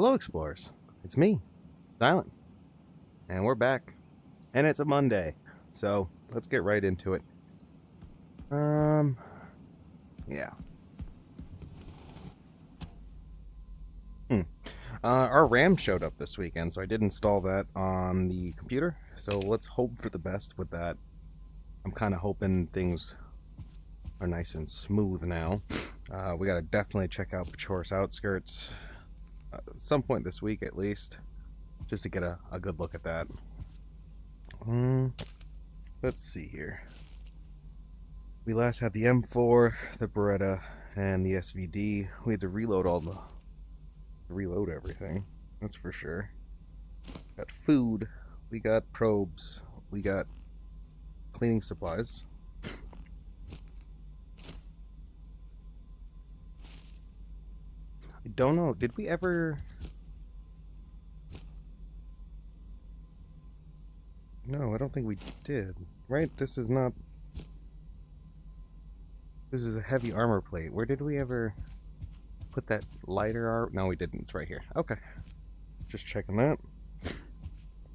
Hello, explorers. It's me, Silent, and we're back. And it's a Monday, so let's get right into it. Yeah. Our RAM showed up this weekend, so I did install that on the computer. So let's hope for the best with that. I'm kind of hoping things are nice and smooth now. We gotta definitely check out Pachoris Outskirts at some point this week, at least, just to get a good look at that. Let's see here. We last had the M4, the Beretta, and the SVD. We had to reload everything. That's for sure. Got food. We got probes. We got cleaning supplies. I don't know. Did we ever? No, I don't think we did. Right? This is not. This is a heavy armor plate. Where did we ever put that lighter armor? No, we didn't. It's right here. Okay. Just checking that.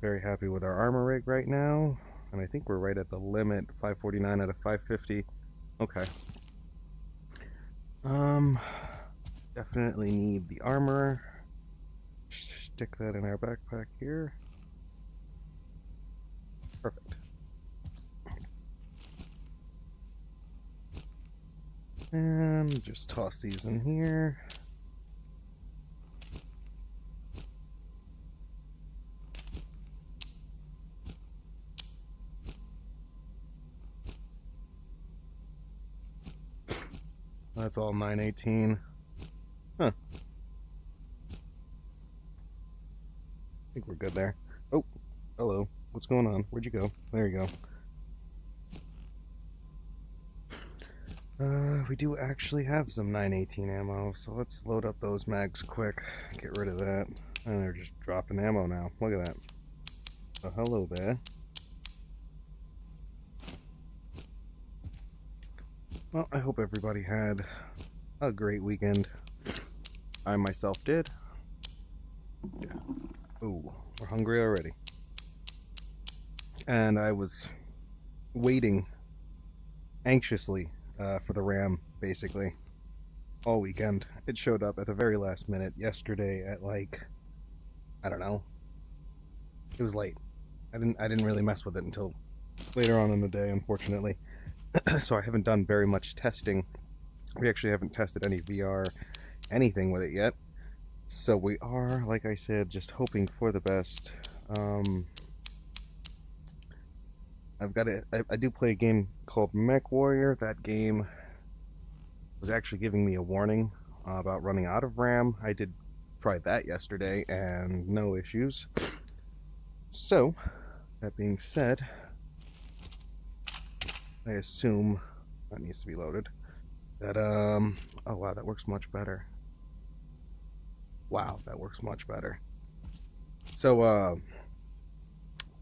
Very happy with our armor rig right now. And I think we're right at the limit. 549 out of 550. Okay. Definitely need the armor. Stick that in our backpack here. Perfect. And just toss these in here. That's all 918. Huh. I think we're good there. Oh, hello. What's going on? Where'd you go? There you go. We do actually have some 918 ammo, so let's load up those mags quick. Get rid of that. And they're just dropping ammo now. Look at that. So hello there. Well, I hope everybody had a great weekend. I myself did. Yeah. Ooh, we're hungry already. And I was waiting anxiously for the RAM, basically, all weekend. It showed up at the very last minute yesterday at like, I don't know. It was late. I didn't really mess with it until later on in the day, unfortunately. So I haven't done very much testing. We actually haven't tested any VR anything with it yet. So we are, like I said, just hoping for the best. I do play a game called Mech Warrior. That game was actually giving me a warning about running out of RAM. I did try that yesterday and no issues. So, that being said, I assume that needs to be loaded. That, oh wow, that works much better. Wow, that works much better. So,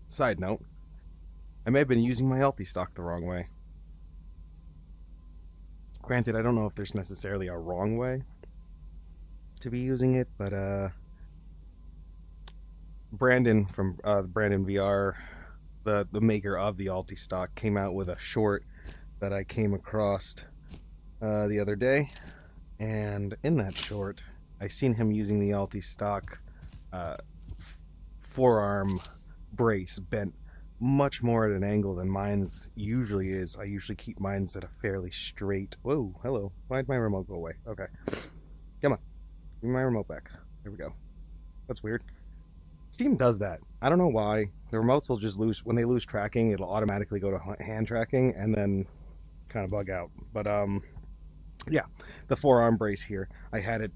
side note, I may have been using my Ultistock the wrong way. Granted, I don't know if there's necessarily a wrong way to be using it, but Brandon from Brandon VR, the maker of the Ultistock, came out with a short that I came across the other day, and in that short, I seen him using the Ultistock forearm brace bent much more at an angle than mine's usually is. I usually keep mine's at a fairly straight. Whoa, hello. Why'd my remote go away? Okay. Come on. Give me my remote back. There we go. That's weird. Steam does that. I don't know why. The remotes will just lose, when they lose tracking, it'll automatically go to hand tracking and then kind of bug out. But yeah, the forearm brace here, I had it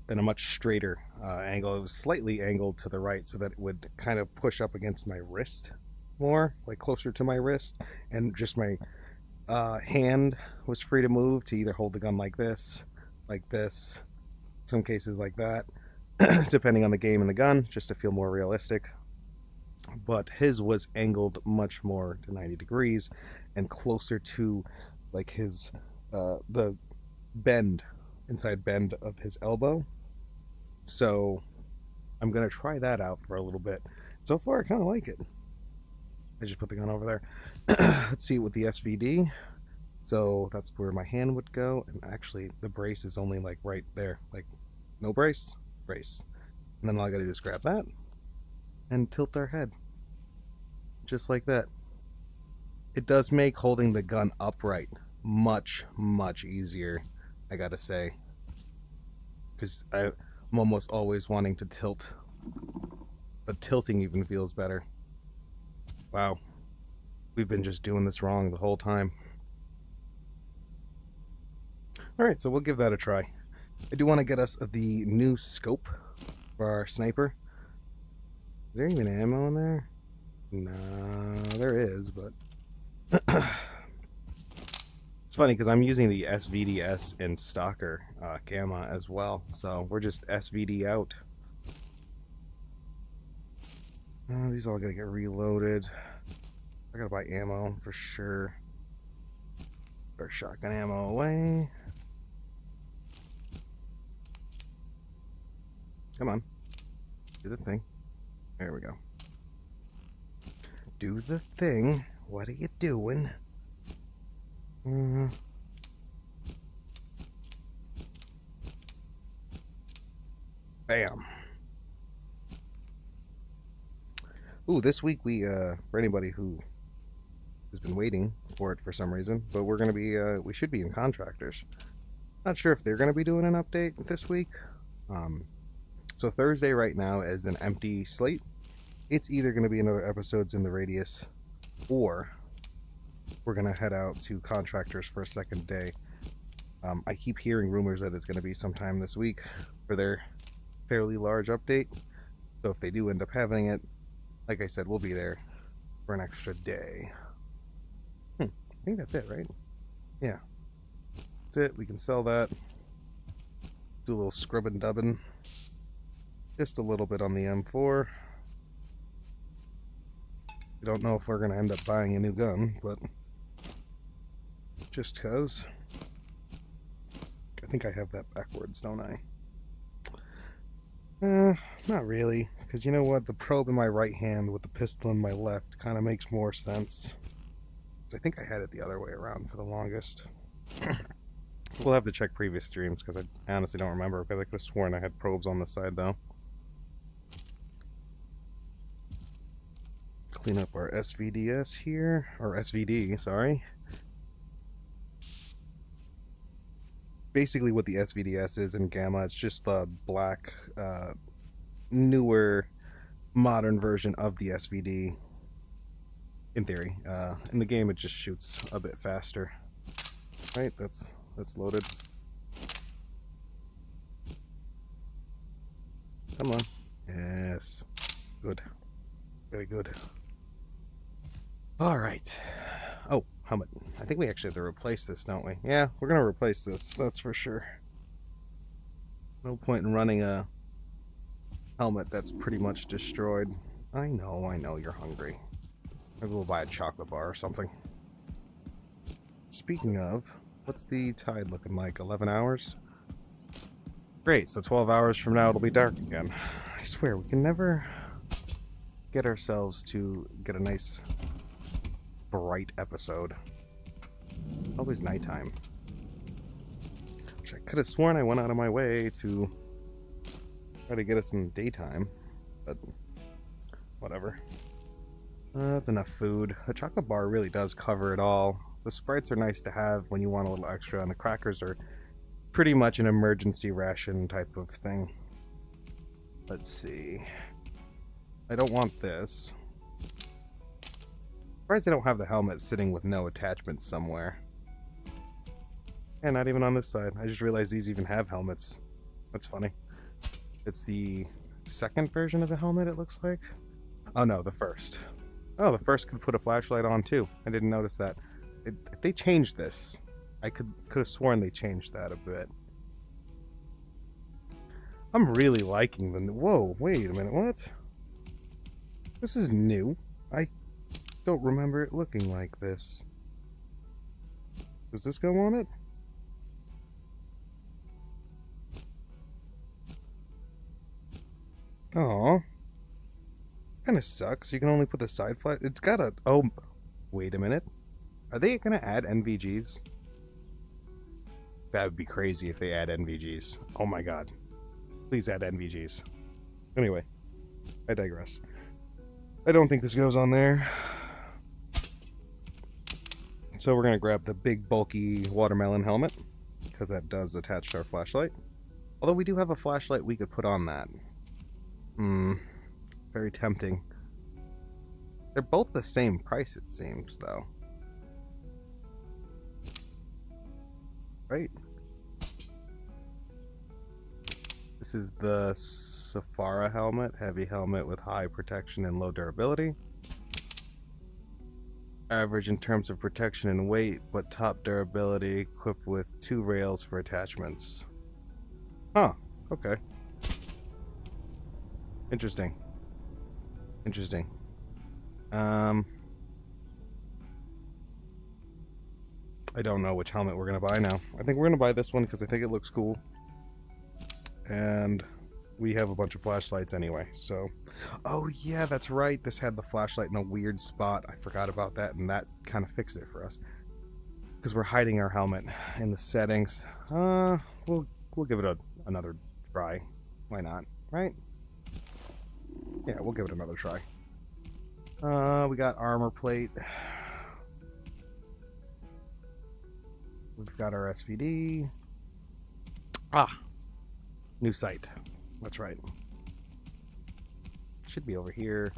in a much straighter angle. It was slightly angled to the right so that it would kind of push up against my wrist more, like closer to my wrist, and just my hand was free to move to either hold the gun like this, some cases like that, depending on the game and the gun, just to feel more realistic. But his was angled much more to 90 degrees and closer to like his the inside bend of his elbow. So I'm going to try that out for a little bit. So far, I kind of like it. I just put the gun over there. Let's see with the SVD. So that's where my hand would go. And actually, the brace is only like right there. Like, no brace, brace. And then all I got to do is grab that and tilt our head. Just like that. It does make holding the gun upright much, much easier, I gotta say. Because I'm almost always wanting to tilt. But tilting even feels better. Wow. We've been just doing this wrong the whole time. Alright, so we'll give that a try. I do want to get us the new scope for our sniper. Is there even ammo in there? No, there is, but... It's funny because I'm using the SVDS and Stalker gamma as well, so we're just SVD out. These all gotta get reloaded. I gotta buy ammo for sure. Put our shotgun ammo away. Come on. Do the thing. There we go. Do the thing. What are you doing? Bam. Ooh, this week we, for anybody who has been waiting for it for some reason, but we're going to be, we should be in Contractors. Not sure if they're going to be doing an update this week. So Thursday right now is an empty slate. It's either going to be another episodes in the Radius, or we're going to head out to Contractors for a second day. I keep hearing rumors that it's going to be sometime this week for their fairly large update. So if they do end up having it, like I said, we'll be there for an extra day. I think that's it, right? Yeah. That's it. We can sell that. Do a little scrubbing dubbing. Just a little bit on the M4. I don't know if we're going to end up buying a new gun, but just because. I think I have that backwards, don't I? Not really, because you know what? The probe in my right hand with the pistol in my left kind of makes more sense. I think I had it the other way around for the longest. We'll have to check previous streams, because I honestly don't remember, because I could have sworn I had probes on the side, though. Clean up our SVDS here, or SVD, sorry. Basically what the SVDS is in Gamma, it's just the black, newer, modern version of the SVD, in theory. In the game it just shoots a bit faster. Right, that's loaded. Come on. Yes. Good. Very good. Alright. Oh, helmet. I think we actually have to replace this, don't we? Yeah, we're going to replace this, that's for sure. No point in running a helmet that's pretty much destroyed. I know you're hungry. Maybe we'll buy a chocolate bar or something. Speaking of, what's the tide looking like? 11 hours? Great, so 12 hours from now it'll be dark again. I swear, we can never get ourselves to get a nice bright episode. Always nighttime. Which I could have sworn I went out of my way to try to get us in the daytime, but whatever. That's enough food. The chocolate bar really does cover it all. The Sprites are nice to have when you want a little extra, and the crackers are pretty much an emergency ration type of thing. Let's see. I don't want this. Surprised they don't have the helmet sitting with no attachments somewhere. And not even on this side. I just realized these even have helmets. That's funny. It's the second version of the helmet, it looks like. Oh no, the first. Oh, the first could put a flashlight on too. I didn't notice that. They changed this. I could have sworn they changed that a bit. I'm really liking the... Whoa, wait a minute, what? This is new. I don't remember it looking like this. Does this go on it? Oh, kind of sucks. You can only put the side flash. It's got a... Oh, wait a minute. Are they going to add NVGs? That would be crazy if they add NVGs. Oh my god. Please add NVGs. Anyway, I digress. I don't think this goes on there. So we're going to grab the big, bulky watermelon helmet, because that does attach to our flashlight. Although we do have a flashlight we could put on that. Very tempting. They're both the same price, it seems, though. Right? This is the Safari helmet, heavy helmet with high protection and low durability. Average in terms of protection and weight, but top durability, equipped with 2 rails for attachments. Huh, okay. Interesting. Interesting. I don't know which helmet we're gonna buy now. I think we're gonna buy this one because I think it looks cool. And we have a bunch of flashlights anyway, so... Oh yeah, that's right, this had the flashlight in a weird spot. I forgot about that, and that kind of fixed it for us. Because we're hiding our helmet in the settings. We'll give it another try. Why not, right? Yeah, we'll give it another try. We got armor plate. We've got our SVD. New sight. That's right. Should be over here.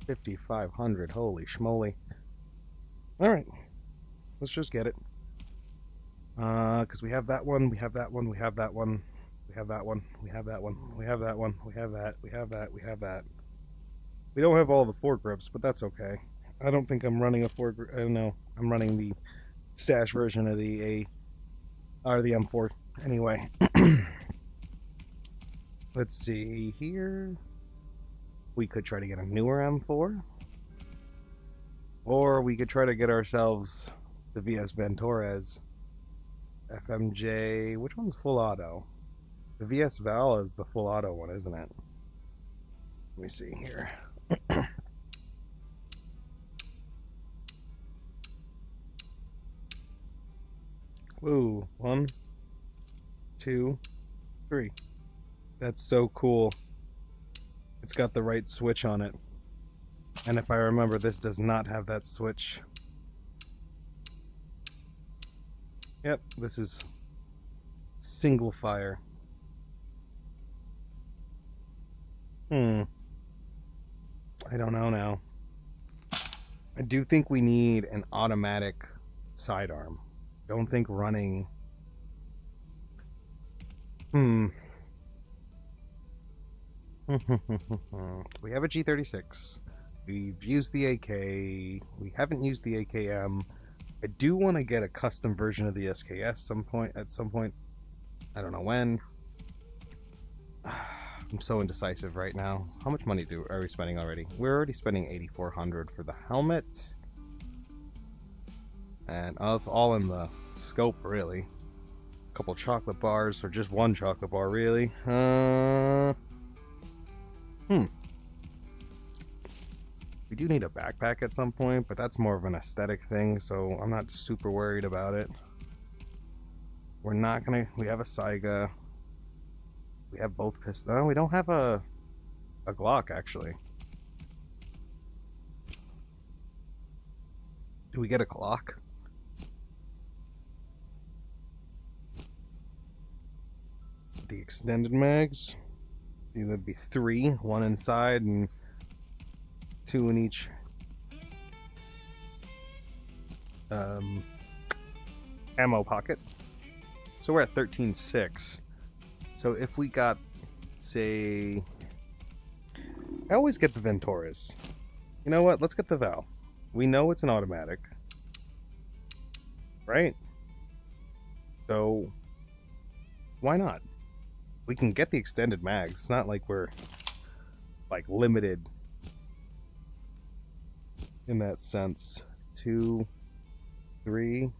5,500. Holy schmoly. Alright. Let's just get it. Because we have that one, we have that one, we have that one, we have that one, we have that one, we have that one, we have that, we have that, we have that. We don't have all the foregrips, but that's okay. I don't think I'm running a foregrip. I don't know. I'm running the stash version of the the M4 anyway. Let's see here. We could try to get a newer M4, or we could try to get ourselves the VS Ventores FMJ. Which one's full auto? The VS Val is the full auto one, isn't it? Let me see here. Whoa, 1, 2, 3. That's so cool. It's got the right switch on it. And if I remember, this does not have that switch. Yep, this is single fire. I don't know now. I do think we need an automatic sidearm. Don't think running... We have a G36. We've used the AK. We haven't used the AKM. I do want to get a custom version of the SKS at some point. I don't know when. I'm so indecisive right now. How much money are we spending already? We're already spending $8,400 for the helmet. And it's all in the scope, really. A couple chocolate bars, or just one chocolate bar, really. We do need a backpack at some point, but that's more of an aesthetic thing, so I'm not super worried about it. We're not gonna... We have a Saiga. We have both pistols. No, we don't have a Glock, actually. Do we get a Glock? The extended mags? That'd be 3, 1 inside and 2 in each ammo pocket. So we're at 13.6. So if we got, say, I always get the Ventores. You know what? Let's get the Val. We know it's an automatic, right? So why not? We can get the extended mags. It's not like we're like limited in that sense. 2, 3,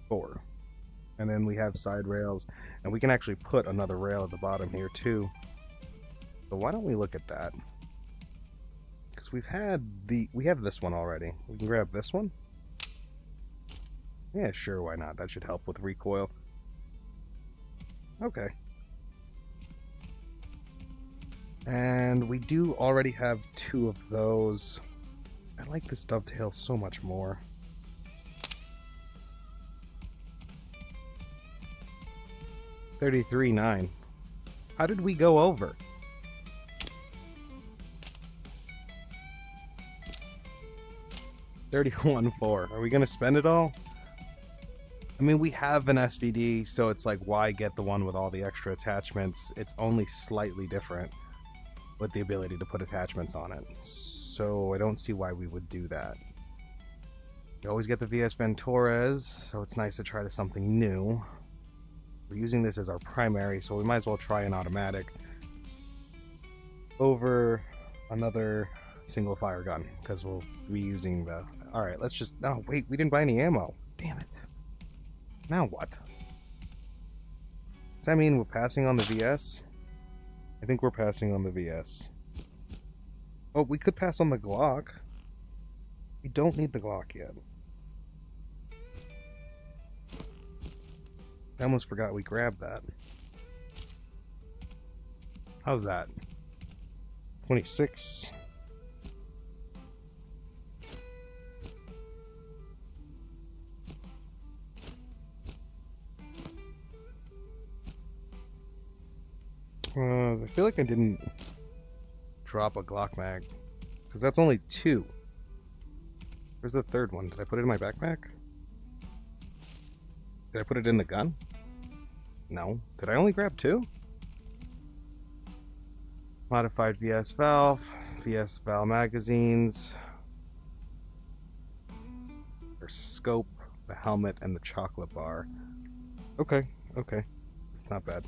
4. And then we have side rails, and we can actually put another rail at the bottom here too. So why don't we look at that? Because we have this one already. We can grab this one. Yeah, sure, why not? That should help with recoil. Okay. And we do already have 2 of those. I like this dovetail so much more. $33.9. How did we go over? $31.4. Are we gonna spend it all? I mean, we have an SVD, so it's like, why get the one with all the extra attachments? It's only slightly different with the ability to put attachments on it. So I don't see why we would do that. You always get the VS Ventores, so it's nice to try to something new. We're using this as our primary, so we might as well try an automatic over another single fire gun, because we'll be using the... Alright, let's just... No, wait, we didn't buy any ammo. Damn it. Now what? Does that mean we're passing on the VS? I think we're passing on the VS. Oh, we could pass on the Glock. We don't need the Glock yet. I almost forgot we grabbed that. How's that? 26. I feel like I didn't drop a Glock mag, because that's only 2. Where's the third one? Did I put it in my backpack? Did I put it in the gun? No. Did I only grab 2? Modified VS valve magazines, their scope, the helmet, and the chocolate bar. Okay, okay. It's not bad.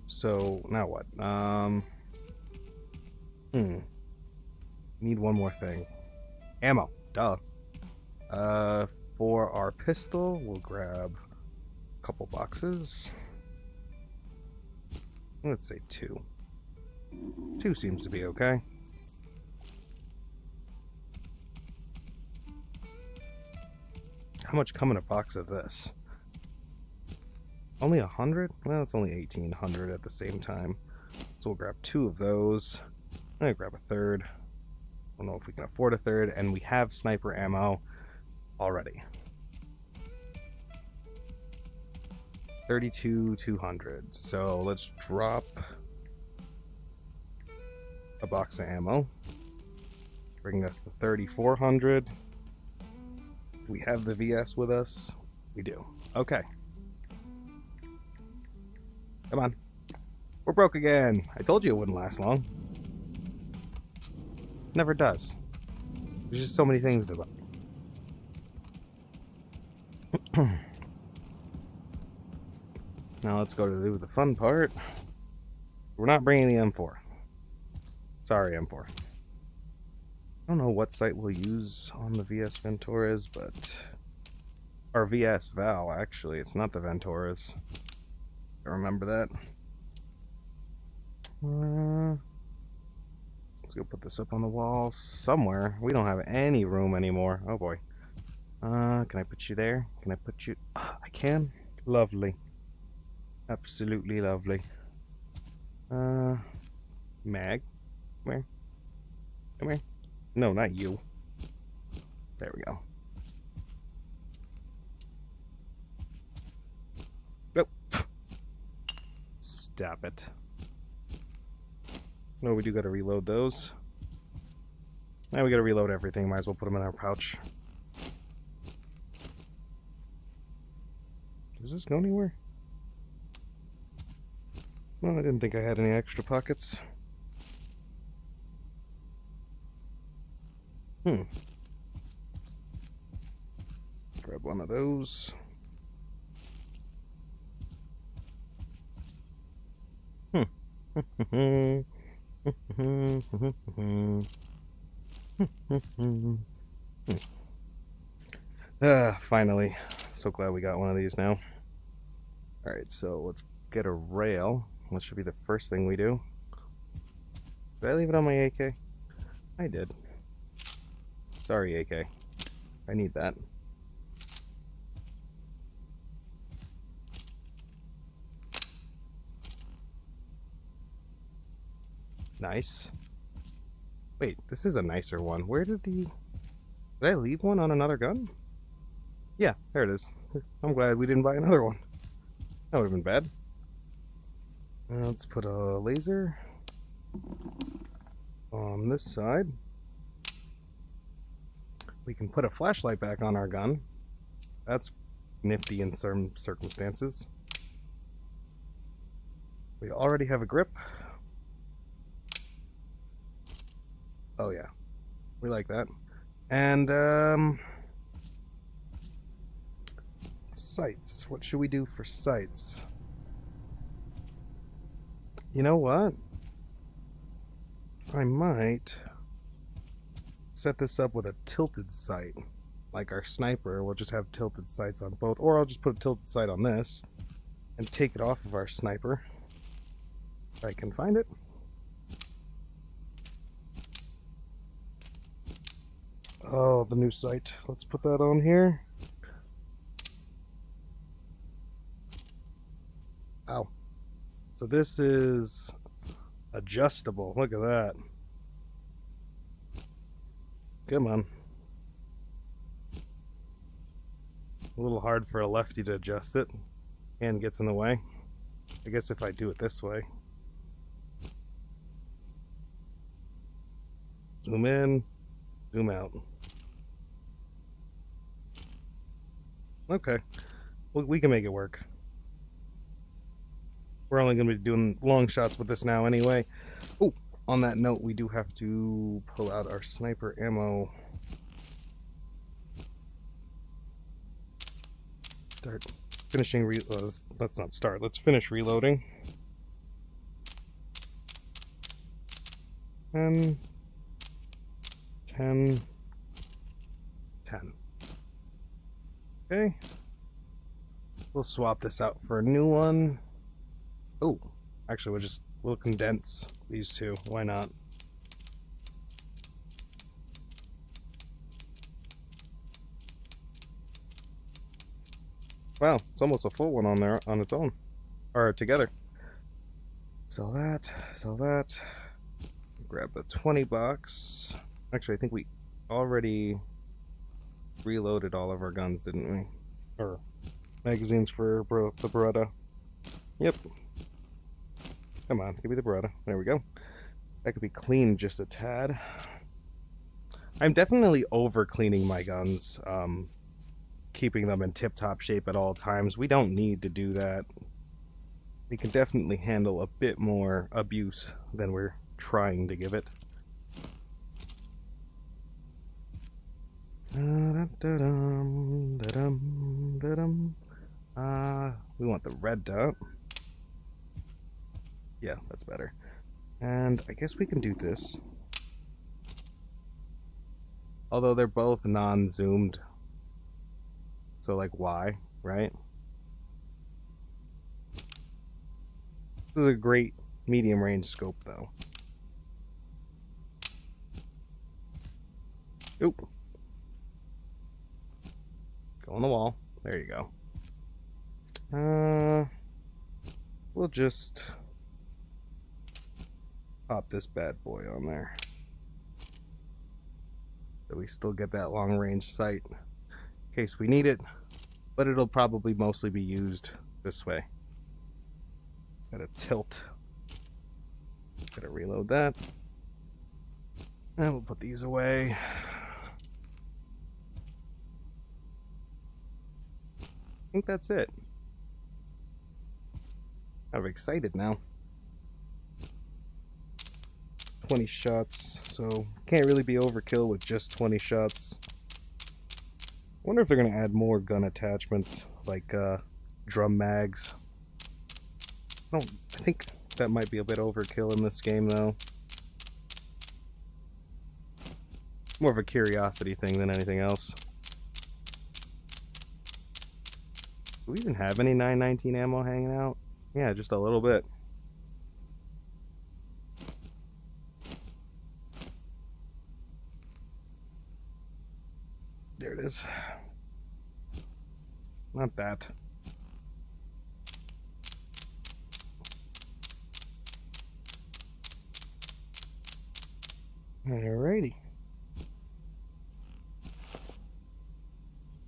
So, now what? Need one more thing. Ammo. Duh. For our pistol, we'll grab a couple boxes. Let's say 2. 2 seems to be okay. How much come in a box of this? Only 100? Well, it's only 1,800 at the same time. So we'll grab 2 of those. I'm gonna grab a third. I don't know if we can afford a third, and we have sniper ammo already. 32,200. So let's drop a box of ammo, bringing us to 3,400. Do we have the VS with us? We do. Okay. Come on. We're broke again. I told you it wouldn't last long. Never does. There's just so many things to buy. Now let's go to do the fun part. We're not bringing the M4. Sorry, M4. I don't know what sight we'll use on the VS Ventores, but... Or VS Val, actually. It's not the Ventores. I remember that. Let's go put this up on the wall somewhere. We don't have any room anymore. Oh boy. Can I put you there? Can I put you... Oh, I can? Lovely. Absolutely lovely. Mag? Come here. Come here. No, not you. There we go. Nope. Stop it. No, we do gotta reload those. Now we gotta reload everything. Might as well put them in our pouch. Does this go anywhere? Well, I didn't think I had any extra pockets. Grab one of those. Finally. So glad we got one of these now. Alright, so let's get a rail. That should be the first thing we do. Did I leave it on my AK? I did. Sorry, AK. I need that. Nice. Wait, this is a nicer one. Where did the... Did I leave one on another gun? Yeah, there it is. I'm glad we didn't buy another one. That would have been bad. Let's put a laser on this side. We can put a flashlight back on our gun. That's nifty in some circumstances. We already have a grip. Oh yeah, we like that. And sights. What should we do for sights? You know what? I might set this up with a tilted sight. Like our sniper, we'll just have tilted sights on both. Or I'll just put a tilted sight on this and take it off of our sniper. If I can find it. Oh, the new sight. Let's put that on here. Ow. So this is adjustable. Look at that. Come on. A little hard for a lefty to adjust it. Hand gets in the way. I guess if I do it this way. Zoom in, zoom out. Okay. We can make it work. We're only going to be doing long shots with this now anyway. Oh, on that note, we do have to pull out our sniper ammo. Start finishing let's not start. Let's finish reloading. 10, 10, 10. Okay. We'll swap this out for a new one. Oh, actually, we'll condense these two. Why not? Wow, it's almost a full one on there on its own, or together. Sell that. Sell that. Grab the 20 box. Actually, I think we already reloaded all of our guns, didn't we? Or magazines for the Beretta. Yep. Come on, give me the Beretta. There we go. That could be cleaned just a tad. I'm definitely over cleaning my guns, keeping them in tip-top shape at all times. We don't need to do that. They can definitely handle a bit more abuse than we're trying to give it. We want the red dot. Yeah, that's better. And I guess we can do this. Although they're both non-zoomed. So like why, right? This is a great medium range scope though. Oop. Go on the wall. There you go. We'll just pop this bad boy on there. So we still get that long range sight in case we need it, but it'll probably mostly be used this way. Gotta tilt. Gotta reload that. And we'll put these away. I think that's it. I'm excited now. 20 shots, so can't really be overkill with just 20 shots. I wonder if they're going to add more gun attachments, like drum mags. I think that might be a bit overkill in this game, though. More of a curiosity thing than anything else. Do we even have any 919 ammo hanging out? Yeah, just a little bit. There it is. Not that. Alrighty.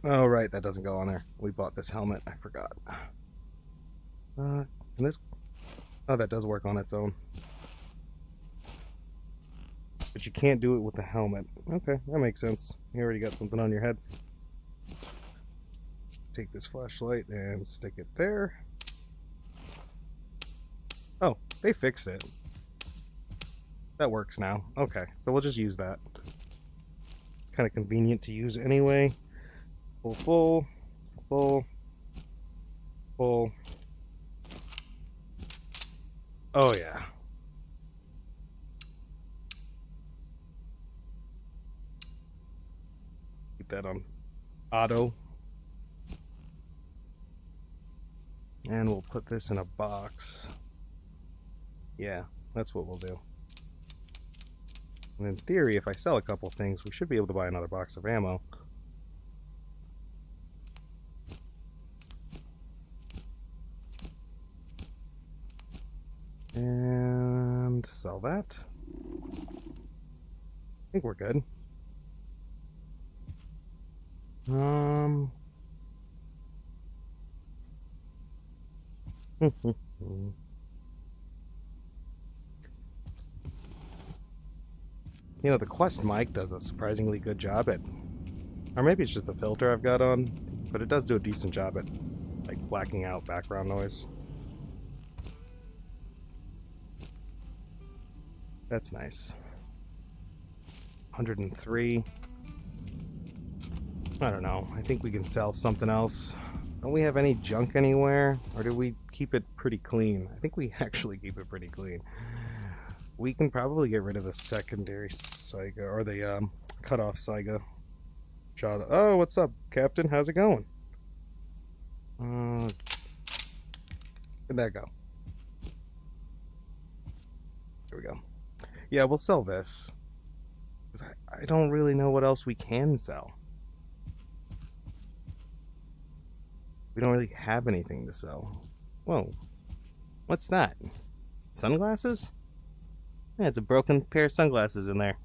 Oh, right, that doesn't go on there. We bought this helmet. I forgot. And this... Oh, that does work on its own. But you can't do it with the helmet. Okay, that makes sense. You already got something on your head. Take this flashlight and stick it there. Oh, they fixed it. That works now. Okay, so we'll just use that. Kind of convenient to use anyway. Full. Oh yeah. Keep that on auto. And we'll put this in a box. Yeah, that's what we'll do. And in theory, if I sell a couple things, we should be able to buy another box of ammo. And sell that. I think we're good. You know, the Quest mic does a surprisingly good job at, or maybe it's just the filter I've got on, but it does do a decent job at, like, blacking out background noise. That's nice. 103. I don't know. I think we can sell something else. Don't we have any junk anywhere? Or do we keep it pretty clean? I think we actually keep it pretty clean. We can probably get rid of the secondary Saiga, or the cut-off Saiga shot. Oh, what's up, Captain? How's it going? Where'd that go? There we go. Yeah, we'll sell this. 'Cause I don't really know what else we can sell. We don't really have anything to sell. Whoa. What's that? Sunglasses? Yeah, it's a broken pair of sunglasses in there.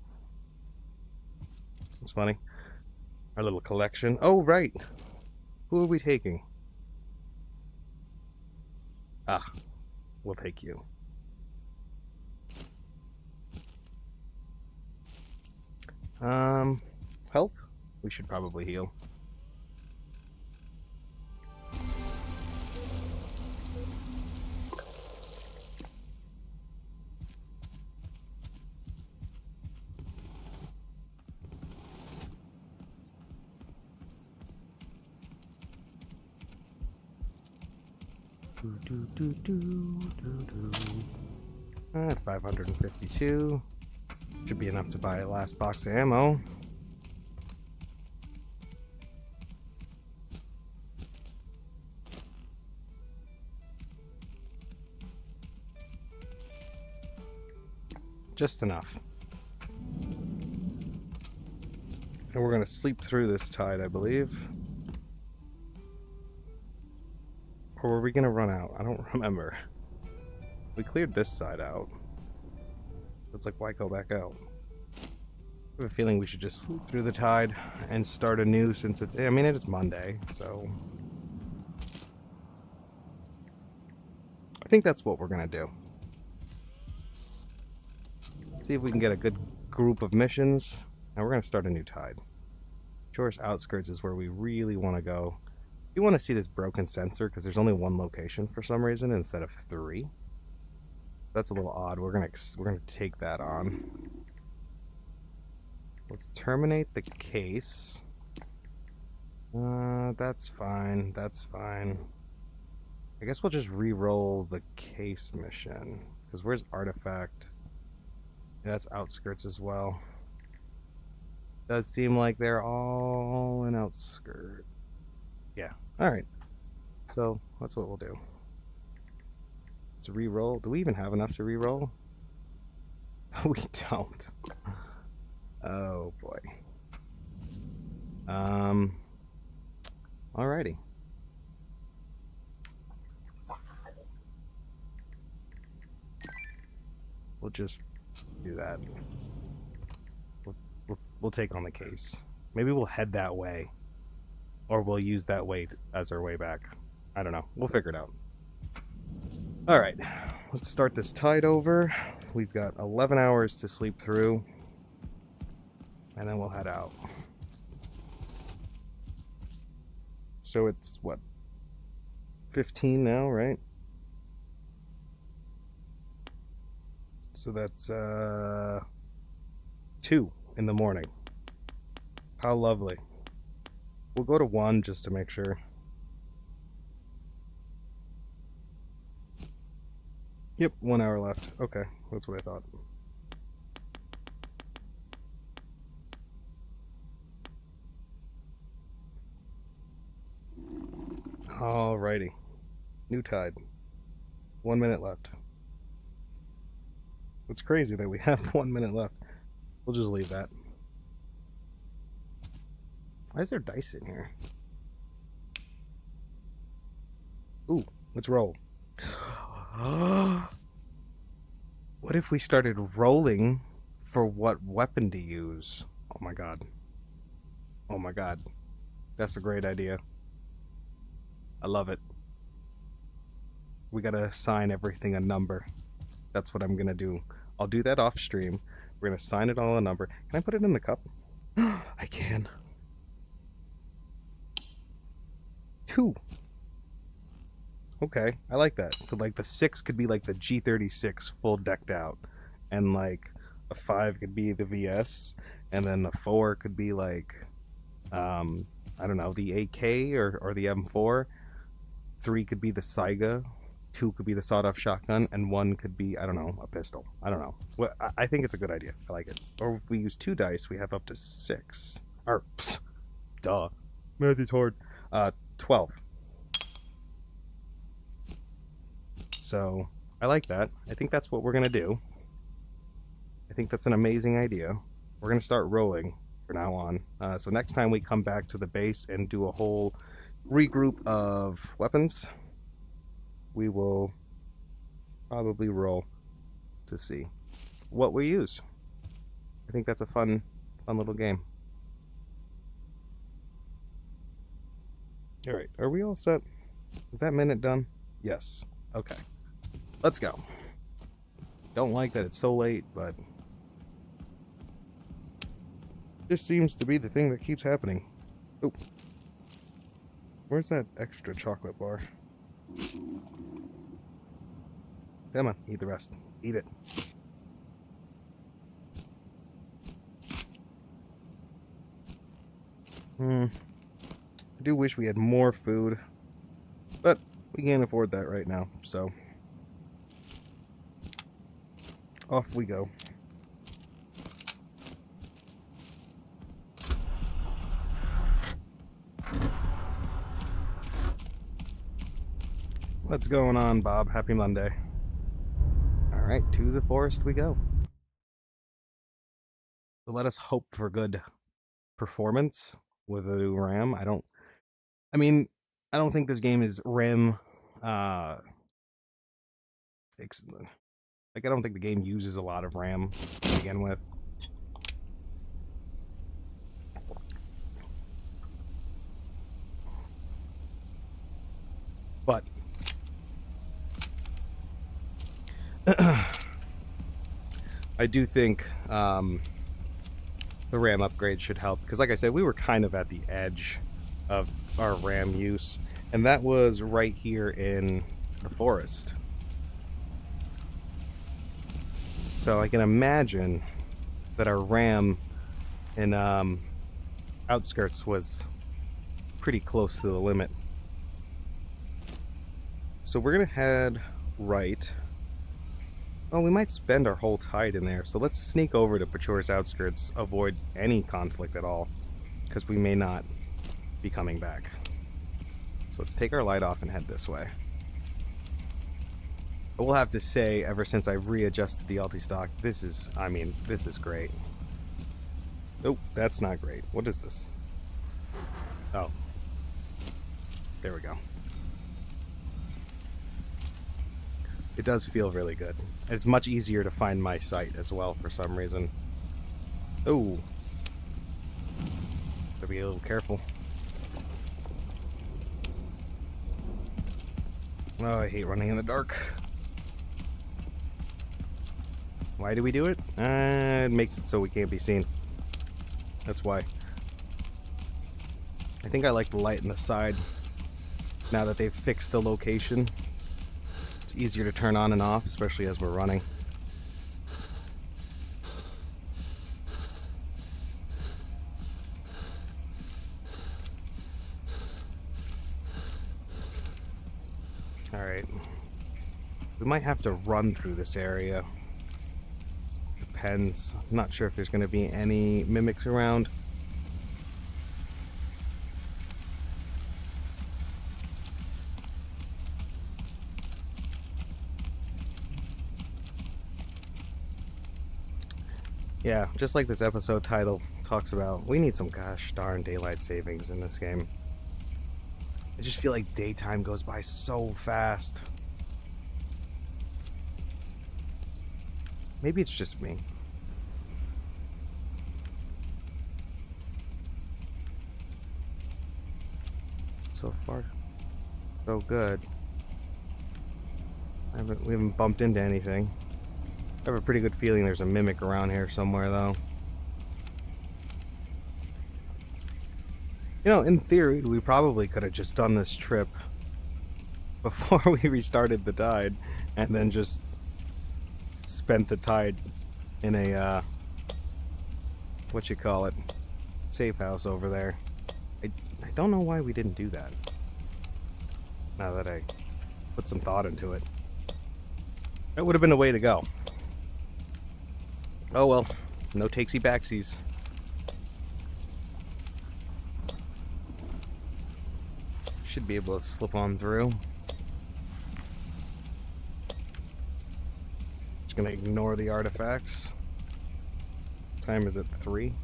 It's funny. Our little collection. Oh, right. Who are we taking? Ah, we'll take you. Health? We should probably heal. At 552. Should be enough to buy a last box of ammo. Just enough. And we're going to sleep through this tide, I believe. Or were we going to run out? I don't remember. We cleared this side out. It's like, why go back out? I have a feeling we should just sleep through the tide and start anew, since it's... I mean, it is Monday, so... I think that's what we're going to do. See if we can get a good group of missions. And we're going to start a new tide. Shores Outskirts is where we really want to go. You want to see this broken sensor, because there's only one location for some reason instead of 3. That's a little odd. We're gonna take that on. Let's terminate the case. That's fine. That's fine. I guess we'll just re-roll the case mission. Because where's Artifact? Yeah, that's Outskirts as well. Does seem like they're all in Outskirts. Yeah. Alright. So, that's what we'll do. Let's re-roll. Do we even have enough to re-roll? We don't. Oh, boy. Alrighty. We'll just do that. We'll take on the case. Maybe we'll head that way. Or we'll use that way as our way back. I don't know. We'll figure it out. Alright. Let's start this tide over. We've got 11 hours to sleep through. And then we'll head out. So it's, what, 15 now, right? So that's 2 in the morning. How lovely. We'll go to 1 just to make sure. Yep, 1 hour left. Okay, that's what I thought. Alrighty. New tide. 1 minute left. It's crazy that we have 1 minute left. We'll just leave that. Why is there dice in here? Ooh, let's roll. What if we started rolling for what weapon to use? Oh my god. Oh my god. That's a great idea. I love it. We gotta assign everything a number. That's what I'm gonna do. I'll do that off stream. We're gonna assign it all a number. Can I put it in the cup? I can. 2. Okay, I like that. So like the 6 could be like the G36 full decked out, and like a 5 could be the VS, and then the 4 could be like I don't know, the AK or the M4. 3 could be the Saiga. 2 could be the sawed-off shotgun, and 1 could be, I don't know, a pistol. I don't know. Well, I think it's a good idea. I like it. Or if we use 2 dice, we have up to 6. Or, duh. Math is hard. 12. So, I like that. I think that's what we're going to do. I think that's an amazing idea. We're going to start rolling from now on. So next time we come back to the base and do a whole regroup of weapons, we will probably roll to see what we use. I think that's a fun little game. All right, are we all set? Is that minute done? Yes. Okay. Let's go. Don't like that it's so late, but this seems to be the thing that keeps happening. Oh. Where's that extra chocolate bar? Come on, eat the rest. Eat it. I do wish we had more food, but we can't afford that right now, so off we go. What's going on, Bob? Happy Monday. Alright, to the forest we go. So let us hope for good performance with the new RAM. I don't think this game is RAM I don't think the game uses a lot of RAM to begin with. But I do think the RAM upgrade should help, because like I said, we were kind of at the edge of our RAM use, and that was right here in the forest. So I can imagine that our RAM in outskirts was pretty close to the limit. So we're gonna head right. Well, we might spend our whole tide in there, so let's sneak over to Pachore's outskirts, avoid any conflict at all, because we may not be coming back. So let's take our light off and head this way. I will have to say, ever since I readjusted the Ultistock, this is great. Nope, that's not great. What is this? Oh. There we go. It does feel really good. It's much easier to find my sight as well for some reason. Oh. Gotta be a little careful. Oh, I hate running in the dark. Why do we do it? It makes it so we can't be seen. That's why. I think I like the light in the side. Now that they've fixed the location, it's easier to turn on and off, especially as we're running. Alright. We might have to run through this area. Depends. I'm not sure if there's going to be any mimics around. Yeah, just like this episode title talks about, we need some gosh darn daylight savings in this game. I just feel like daytime goes by so fast. Maybe it's just me. So far, so good. We haven't bumped into anything. I have a pretty good feeling there's a mimic around here somewhere, though. You know, in theory, we probably could have just done this trip before we restarted the tide, and then just spent the tide in a, what you call it, safe house over there. I don't know why we didn't do that, now that I put some thought into it. That would have been the way to go. Oh well, no takesy backsies. Should be able to slip on through. Just gonna ignore the artifacts. Time is at 3.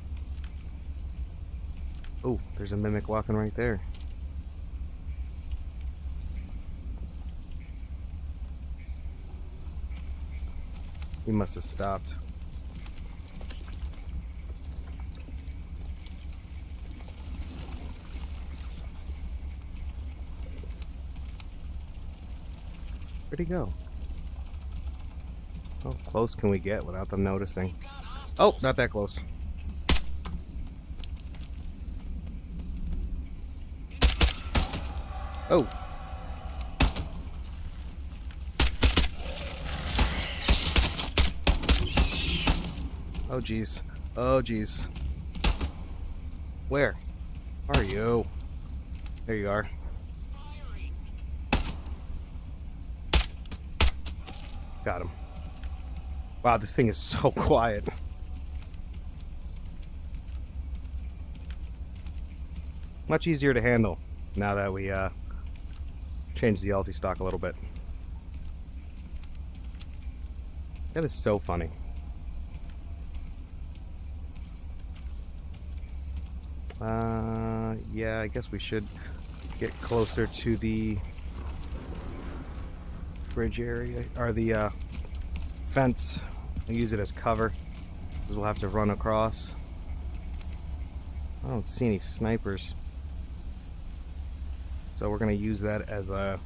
Oh, there's a mimic walking right there. He must have stopped. Where'd he go? How close can we get without them noticing? Oh, not that close. Oh. Oh, geez. Oh, geez. Where are you? There you are. Got him. Wow, this thing is so quiet. Much easier to handle now that we changed the Ultistock a little bit. That is so funny. Yeah, I guess we should get closer to the bridge area, or the fence, and use it as cover, because we'll have to run across. I don't see any snipers, so we're gonna use that as a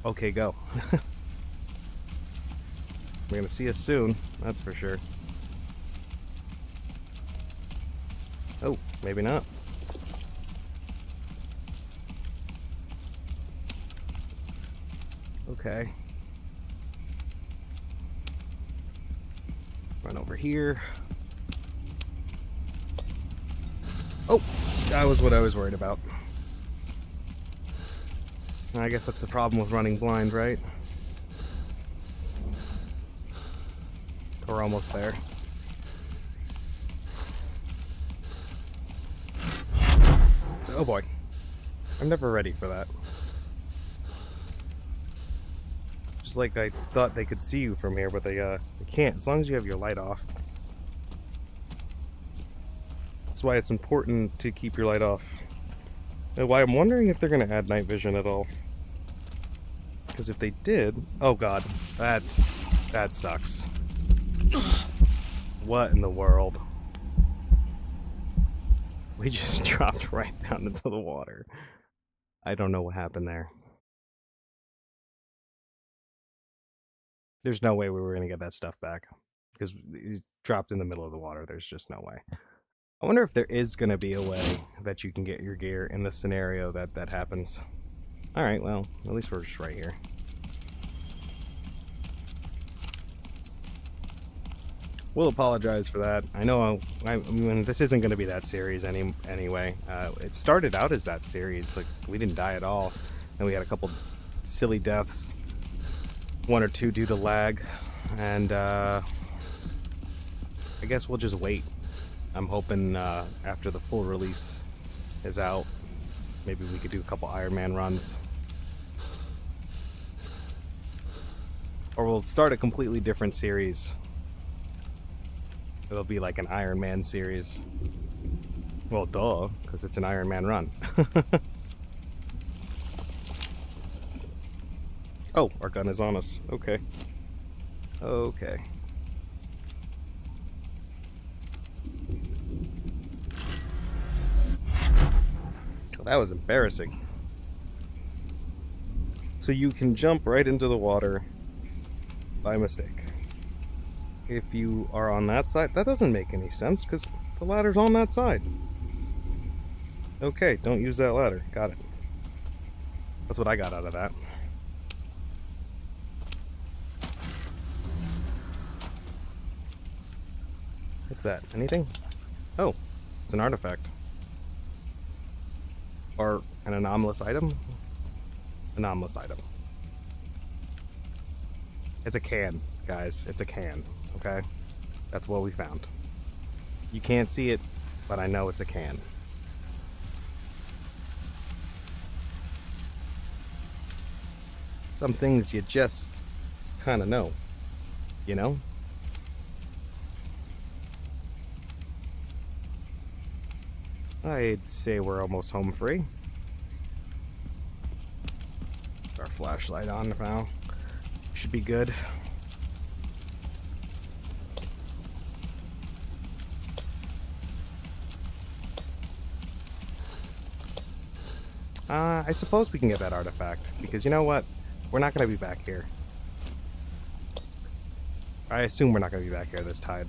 okay go. We're gonna see us soon, that's for sure. Oh, maybe not. Okay. Run over here. Oh, that was what I was worried about. I guess that's the problem with running blind, right? We're almost there. Oh boy. I'm never ready for that. Just like I thought they could see you from here, but they can't, as long as you have your light off. That's why it's important to keep your light off. And why I'm wondering if they're going to add night vision at all. Because if they did... Oh god, that sucks. What in the world? We just dropped right down into the water. I don't know what happened there. There's no way we were going to get that stuff back. Because it dropped in the middle of the water. There's just no way. I wonder if there is going to be a way that you can get your gear in the scenario that happens. Alright, well, at least we're just right here. We'll apologize for that. I know I mean, this isn't going to be that series anyway. It started out as that series. Like, we didn't die at all. And we had a couple silly deaths. 1 or 2 due to lag. And I guess we'll just wait. I'm hoping after the full release is out, maybe we could do a couple Iron Man runs. Or we'll start a completely different series. It'll be like an Iron Man series. Well, duh, because it's an Iron Man run. Oh, our gun is on us. Okay. Okay. Well, that was embarrassing. So you can jump right into the water by mistake. If you are on that side, that doesn't make any sense because the ladder's on that side. Okay, don't use that ladder. Got it. That's what I got out of that. What's that? Anything? Oh, it's an artifact. Or an anomalous item? Anomalous item. It's a can, guys. It's a can. Okay? That's what we found. You can't see it, but I know it's a can. Some things you just kind of know. You know? I'd say we're almost home free. Our flashlight on now. Should be good. I suppose we can get that artifact, because you know what? We're not going to be back here. I assume we're not going to be back here this tide.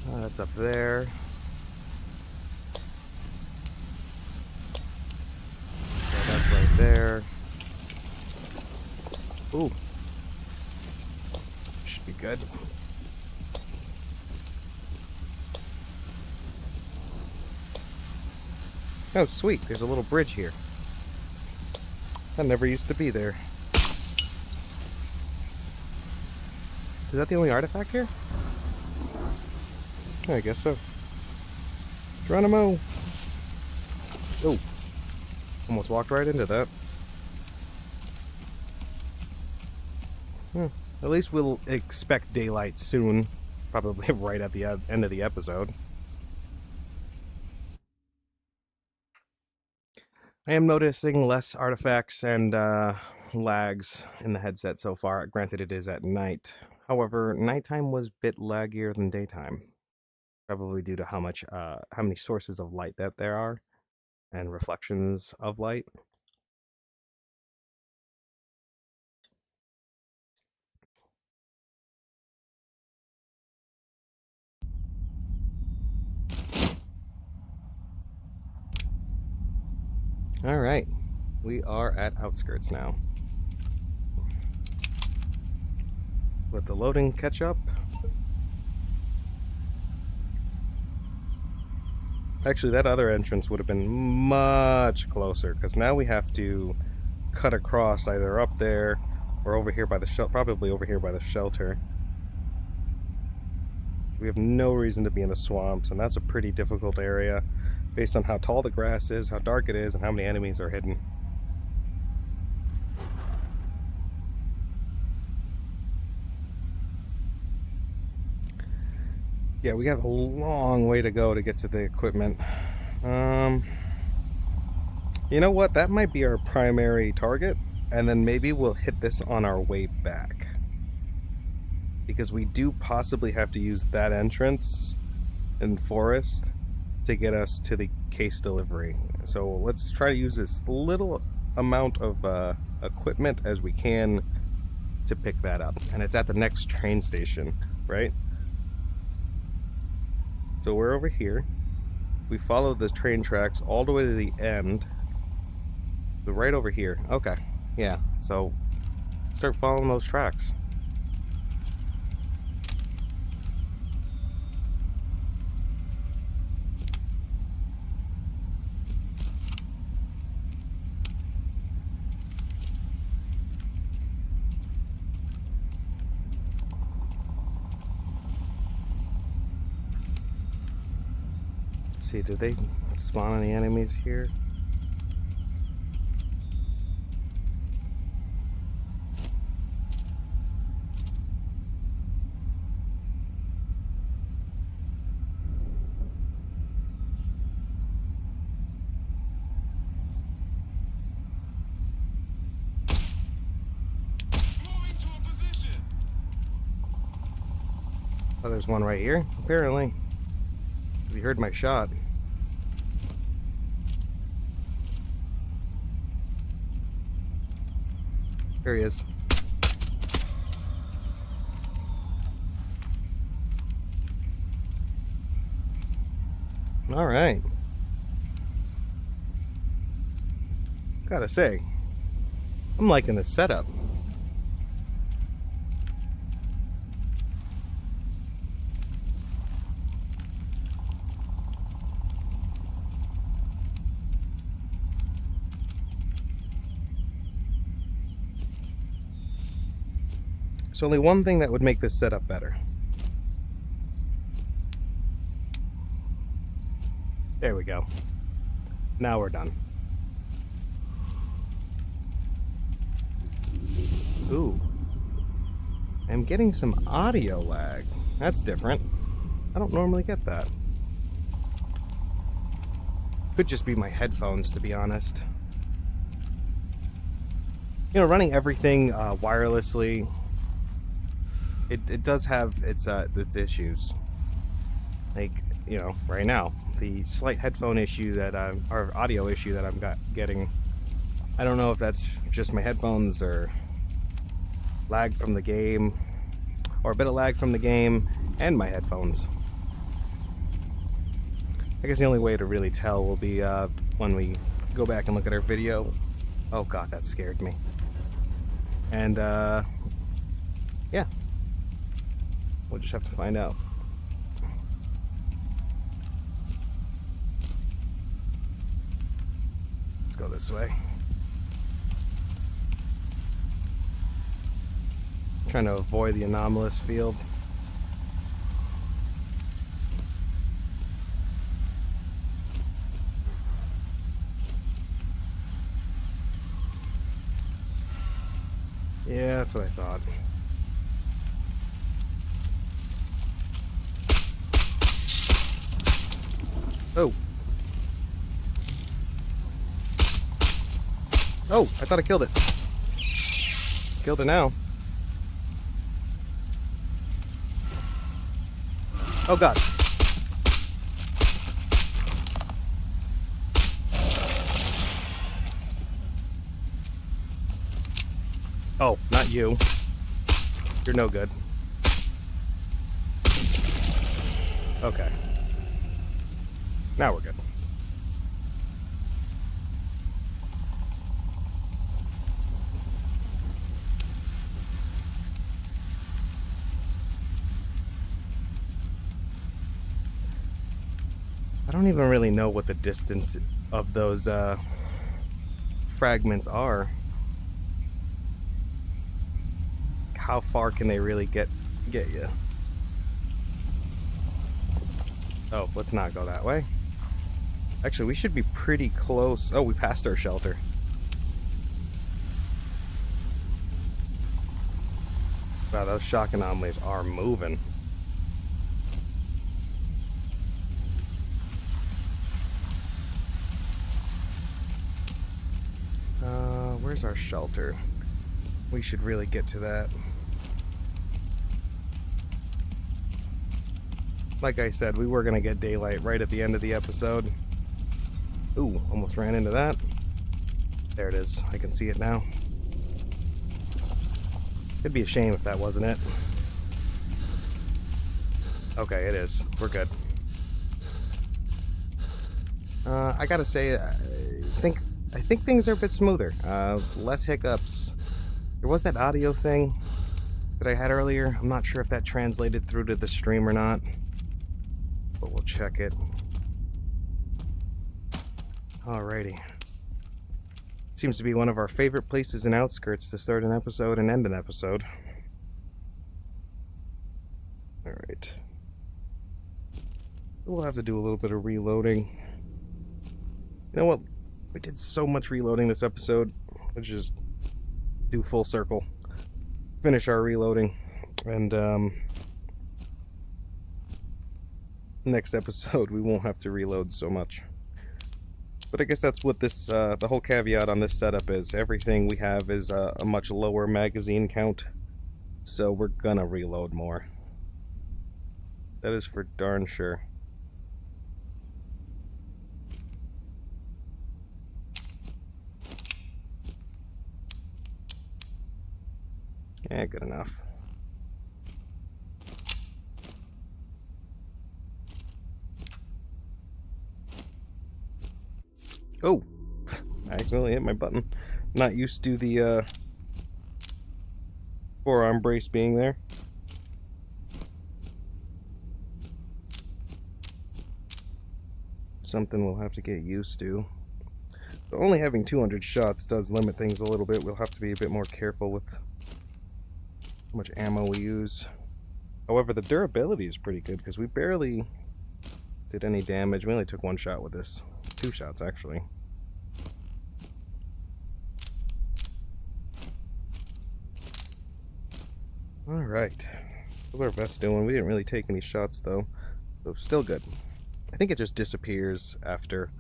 That's up there. Yeah, that's right there. Ooh. Should be good. Oh, sweet. There's a little bridge here. That never used to be there. Is that the only artifact here? I guess so. Geronimo! Oh. Almost walked right into that. At least we'll expect daylight soon. Probably right at the end of the episode. I am noticing less artifacts and lags in the headset so far. Granted, it is at night. However, nighttime was a bit laggier than daytime. Probably due to how many sources of light that there are and reflections of light. All right, we are at outskirts now. Let the loading catch up. Actually, that other entrance would have been much closer, because now we have to cut across either up there or over here by the shelter, probably over here by the shelter. We have no reason to be in the swamps, and that's a pretty difficult area based on how tall the grass is, how dark it is, and how many enemies are hidden. Yeah, we have a long way to go to get to the equipment. You know what? That might be our primary target, and then maybe we'll hit this on our way back. Because we do possibly have to use that entrance in forest to get us to the case delivery. So let's try to use this little amount of equipment as we can to pick that up. And it's at the next train station, right? So we're over here. We follow the train tracks all the way to the end. So right over here. Okay. Yeah. So start following those tracks. Let's see, do they spawn any enemies here? Oh, there's one right here, apparently. Because he heard my shot. There he is. Alright. Gotta say, I'm liking this setup. There's only one thing that would make this setup better. There we go. Now we're done. Ooh. I'm getting some audio lag. That's different. I don't normally get that. Could just be my headphones, to be honest. You know, running everything wirelessly, it does have its issues. Like, you know, right now, the slight headphone issue that or audio issue that I'm getting. I don't know if that's just my headphones or lag from the game, or a bit of lag from the game and my headphones. I guess the only way to really tell will be when we go back and look at our video. Oh god, that scared me. And yeah, we'll just have to find out. Let's go this way. Trying to avoid the anomalous field. Yeah, that's what I thought. Oh. Oh, I thought I killed it. Killed it now. Oh god. Oh, not you. You're no good. Okay. Now we're good. I don't even really know what the distance of those fragments are. How far can they really get you? Oh, let's not go that way. Actually, we should be pretty close. Oh, we passed our shelter. Wow, those shock anomalies are moving. where's our shelter? We should really get to that. Like I said, we were going to get daylight right at the end of the episode. Ooh, almost ran into that. There it is. I can see it now. It'd be a shame if that wasn't it. Okay, it is. We're good. I gotta say, I think things are a bit smoother. Less hiccups. There was that audio thing that I had earlier. I'm not sure if that translated through to the stream or not, but we'll check it. Alrighty. Seems to be one of our favorite places in Outskirts to start an episode and end an episode. Alright. We'll have to do a little bit of reloading. You know what? We did so much reloading this episode. Let's just do full circle. Finish our reloading. And, next episode, we won't have to reload so much. But I guess that's what this, the whole caveat on this setup is. Everything we have is a much lower magazine count. So we're gonna reload more. That is for darn sure. Yeah, good enough. Oh! I accidentally hit my button. Not used to the forearm brace being there. Something we'll have to get used to. But only having 200 shots does limit things a little bit. We'll have to be a bit more careful with how much ammo we use. However, the durability is pretty good because we barely did any damage. We only took one shot with this. 2 shots, actually. Alright. How's our vest doing? We didn't really take any shots, though. So, still good. I think it just disappears after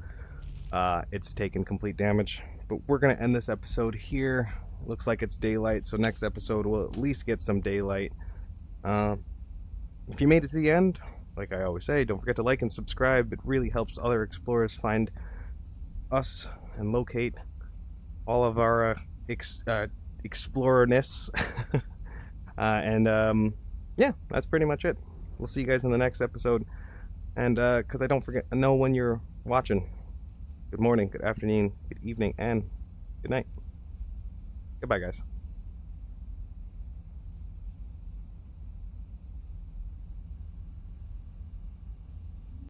it's taken complete damage. But we're going to end this episode here. Looks like it's daylight, so next episode we'll at least get some daylight. If you made it to the end, like I always say, don't forget to like and subscribe. It really helps other explorers find us and locate all of our explorerness. Yeah, that's pretty much it. We'll see you guys in the next episode. And because I don't forget, I know when you're watching. Good morning, good afternoon, good evening, and good night. Goodbye, guys.